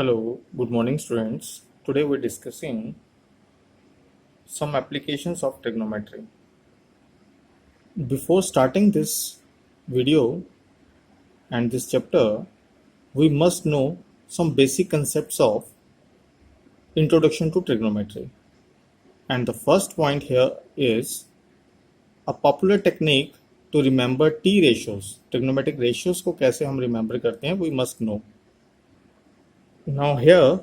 Hello, good morning students. Today we're discussing some applications of trigonometry. Before starting this video and this chapter, we must know some basic concepts of introduction to trigonometry. And the first point here is a popular technique to remember T ratios. Trigonometric ratios को कैसे हम remember करते हैं, we must know. Now here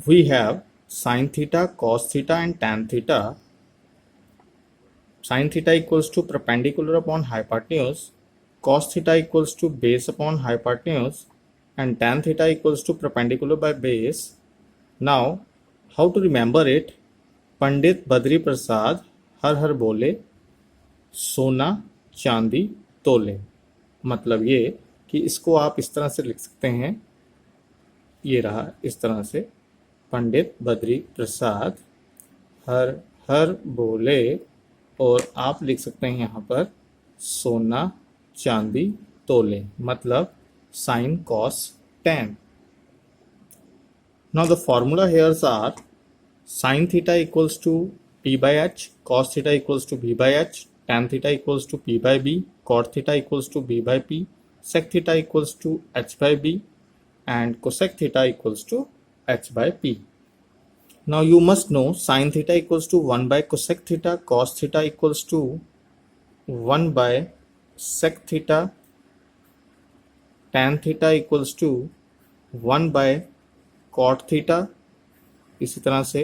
we have sin theta, cos theta and tan theta. Sin theta equals to perpendicular upon hypotenuse, cos theta equals to base upon hypotenuse, and tan theta equals to perpendicular by base. Now, how to remember it? Pandit Badri Prasad हर हर बोले, सोना चांदी तोले. मतलब ये कि इसको आप इस तरह से लिख सकते हैं, ये रहा इस तरह से, पंडित बद्री प्रसाद हर हर बोले, और आप लिख सकते हैं यहाँ पर सोना चांदी तोले, मतलब sine cos tan. Now the formula here's are sin theta equals to p by h, cos theta equals to b by h, tan theta equals to p by b, cot theta equals to b by p, sec theta equals to h by b, and cosec theta equals to h by p. Now you must know sin theta equals to 1 by cosec theta, cos theta equals to 1 by sec theta, tan theta equals to 1 by cot theta. इसी तरह से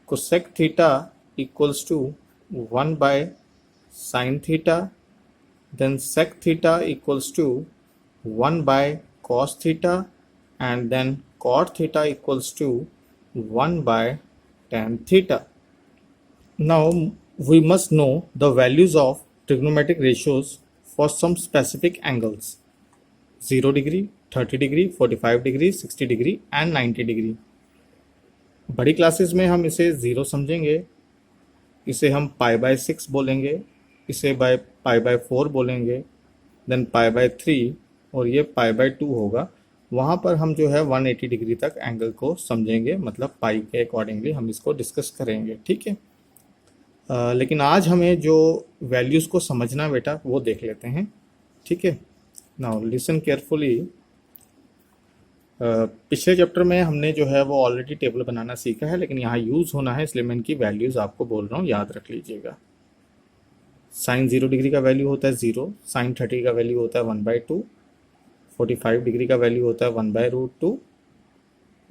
cosec theta equals to 1 by sin theta, then sec theta equals to 1 by cos theta, and then cot theta equals to 1 by tan theta. Now we must know the values of trigonometric ratios for some specific angles: 0 degree, 30 degree, 45 degree, 60 degree and 90 degree. बड़ी classes में हम इसे 0 समझेंगे, इसे हम pi by 6 बोलेंगे, इसे pi by 4 बोलेंगे, देन पाई बाय 3 और ये पाई बाय 2 होगा. वहाँ पर हम जो है 180 डिग्री तक एंगल को समझेंगे, मतलब पाई के अकॉर्डिंगली हम इसको डिस्कस करेंगे. ठीक है, लेकिन आज हमें जो वैल्यूज़ को समझना बेटा वो देख लेते हैं. ठीक है, नाउ लिसन केयरफुली. पिछले चैप्टर में हमने जो है वो ऑलरेडी टेबल बनाना सीखा है, लेकिन यहाँ यूज़ होना है, इसलिए मैं इनकी वैल्यूज़ आपको बोल रहा हूँ, याद रख लीजिएगा. साइन 0 डिग्री का वैल्यू होता है 0, साइन 30 का वैल्यू होता है 1/2, 45 डिग्री का वैल्यू होता है 1/√2,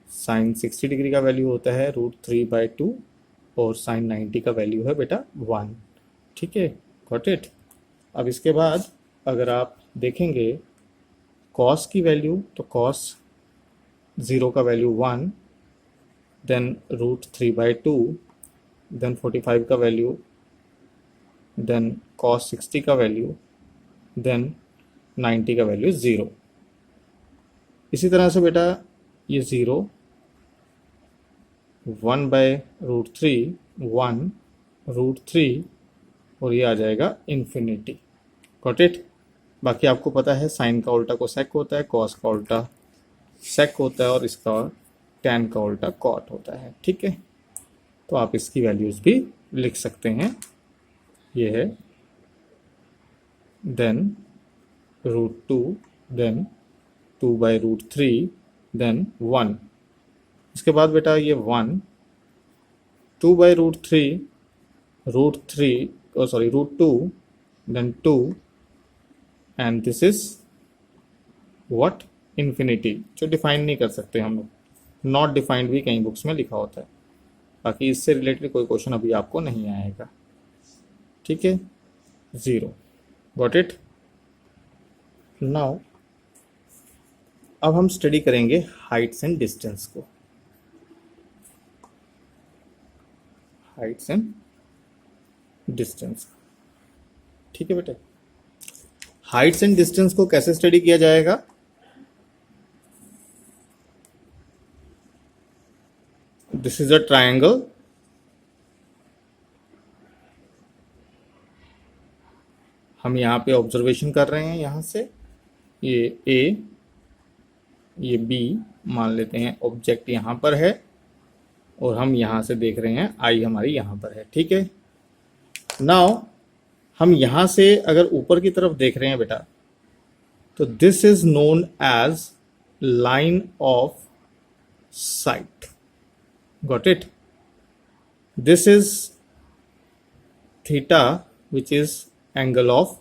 साइन 60 डिग्री का वैल्यू होता है √3/2, और साइन 90 का वैल्यू है बेटा 1. ठीक है, गॉट इट. अब इसके बाद अगर आप देखेंगे कॉस की वैल्यू, तो कॉस 0 का वैल्यू 1, देन √3/2, देन 45 का वैल्यू, देन cos 60 का वैल्यू, देन 90 का वैल्यू 0. इसी तरह से बेटा ये 0, 1/√3, 1, √3 और ये आ जाएगा इन्फिनिटी. Got it. बाकी आपको पता है साइन का उल्टा कोसेक होता है, कॉस का उल्टा सेक होता है, और इसका टैन का उल्टा कॉट होता है. ठीक है, तो आप इसकी वैल्यूज़ भी लिख सकते हैं. ये है देन √2, देन 2/√3, देन 1. इसके बाद बेटा ये 1, 2/√3, √2, then 2, and this is what, infinity, जो डिफाइन नहीं कर सकते हम लोग. नॉट डिफाइंड भी कई बुक्स में लिखा होता है. बाकी इससे रिलेटेड कोई क्वेश्चन अभी आपको नहीं आएगा. ठीक है, 0. Got it. नाउ अब हम स्टडी करेंगे हाइट्स एंड डिस्टेंस को. Heights and distance. ठीक है बेटा, हाइट्स एंड डिस्टेंस को कैसे स्टडी किया जाएगा? This is a triangle. हम यहाँ पे ऑब्जर्वेशन कर रहे हैं, यहाँ से ये A, ये बी मान लेते हैं, ऑब्जेक्ट यहाँ पर है और हम यहाँ से देख रहे हैं आई हमारी यहाँ पर है, ठीक है। नाउ हम यहाँ से अगर ऊपर की तरफ देख रहे हैं बेटा, तो this is known as line of sight, got it. This is theta which is angle of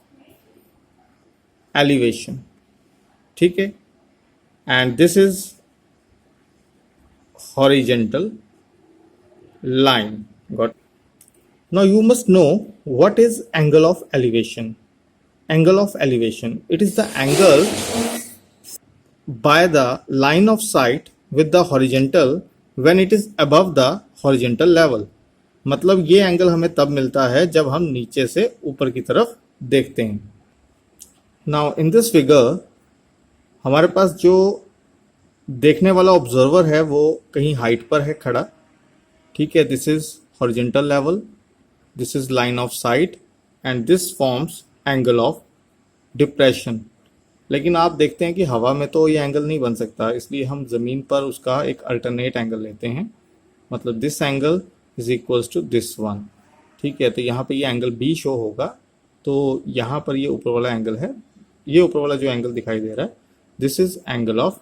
elevation, ठीक है, and this is horizontal line, got. Now you must know what is angle of elevation. Angle of elevation, it is the angle by the line of sight with the horizontal when it is above the horizontal level. मतलब ये angle हमें तब मिलता है जब हम नीचे से ऊपर की तरफ देखते हैं। नाउ इन दिस फिगर हमारे पास जो देखने वाला ऑब्जर्वर है वो कहीं हाइट पर है खड़ा, ठीक है। This is horizontal level, this is line of site and this forms angle of depression. लेकिन आप देखते हैं कि हवा में तो ये एंगल नहीं बन सकता, इसलिए हम ज़मीन पर उसका एक अल्टरनेट एंगल लेते हैं, मतलब this angle is equals to this one, ठीक है। तो यहाँ पे ये एंगल बी शो होगा, तो यहाँ पर ये ऊपर वाला एंगल है, ये ऊपर वाला जो एंगल दिखाई दे रहा है this is angle of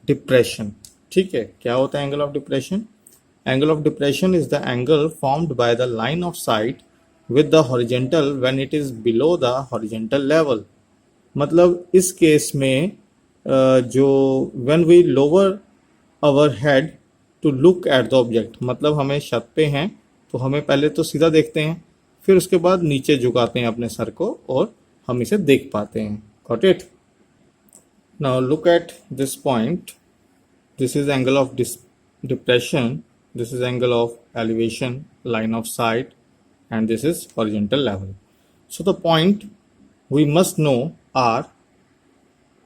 depression, ठीक है। क्या होता है angle of depression? Angle of depression is the angle formed by the line of sight with the horizontal when it is below the horizontal level. मतलब इस केस में जो when we lower our head to look at the object, मतलब हमें छत पे हैं तो हमें पहले तो सीधा देखते हैं, फिर उसके बाद नीचे झुकाते हैं अपने सर को और हम इसे देख पाते हैं, got it? Now look at this point. This is angle of depression. This is angle of elevation, line of sight, and this is horizontal level. So the point we must know are,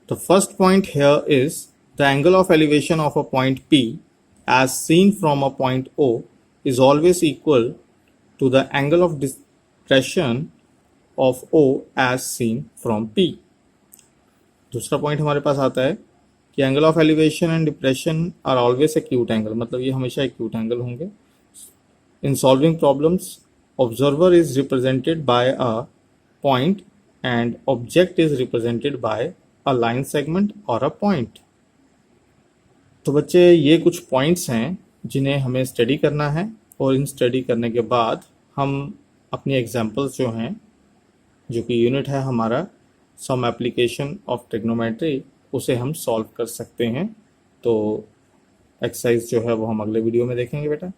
the first point here is the angle of elevation of a point P as seen from a point O is always equal to the angle of depression of O as seen from P. दूसरा point हमारे पास आता है कि angle of elevation and depression are always acute angle, मतलब ये हमेशा acute angle होंगे। In solving problems observer is represented by a point and object is represented by a line segment और अ पॉइंट। तो बच्चे ये कुछ पॉइंट्स हैं जिन्हें हमें स्टडी करना है, और इन स्टडी करने के बाद हम अपनी एग्जाम्पल्स जो हैं, जो कि यूनिट है हमारा सम एप्लीकेशन ऑफ ट्रिग्नोमेट्री, उसे हम सॉल्व कर सकते हैं। तो एक्सरसाइज जो है वो हम अगले वीडियो में देखेंगे बेटा।